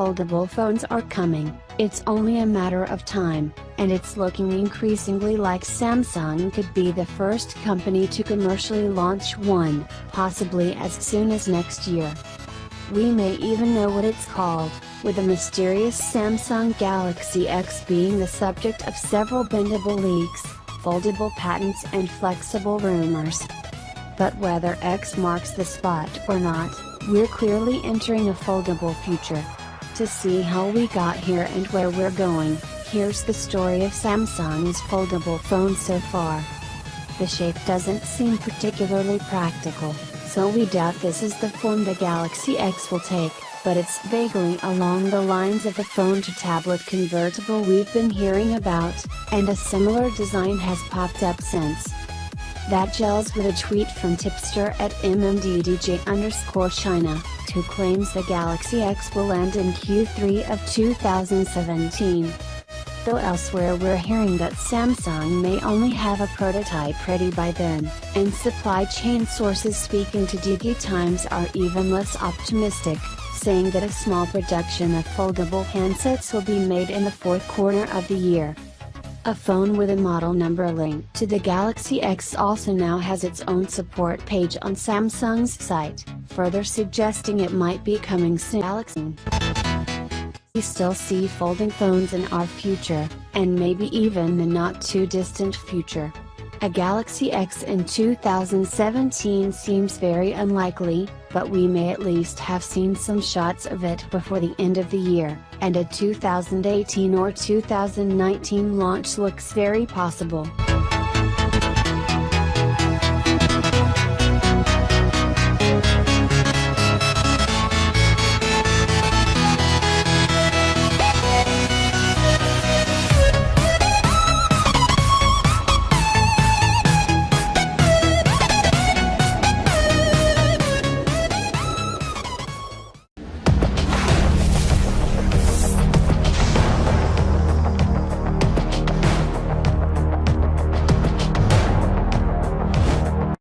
foldable phones are coming, it's only a matter of time, and it's looking increasingly like Samsung could be the first company to commercially launch one, possibly as soon as next year. We may even know what it's called, with the mysterious Samsung Galaxy X being the subject of several bendable leaks, foldable patents and flexible rumors. But whether X marks the spot or not, we're clearly entering a foldable future. To see how we got here and where we're going, here's the story of Samsung's foldable phone so far. The shape doesn't seem particularly practical, so we doubt this is the form the Galaxy X will take, but it's vaguely along the lines of the phone-to-tablet convertible we've been hearing about, and a similar design has popped up since. That gels with a tweet from tipster at MMDDJ_China, who claims the Galaxy X will land in Q3 of 2017. Though elsewhere we're hearing that Samsung may only have a prototype ready by then, and supply chain sources speaking to DigiTimes are even less optimistic, saying that a small production of foldable handsets will be made in the fourth quarter of the year. A phone with a model number linked to the Galaxy X also now has its own support page on Samsung's site, further suggesting it might be coming soon. We still see folding phones in our future, and maybe even the not too distant future. A Galaxy X in 2017 seems very unlikely, but we may at least have seen some shots of it before the end of the year, and a 2018 or 2019 launch looks very possible.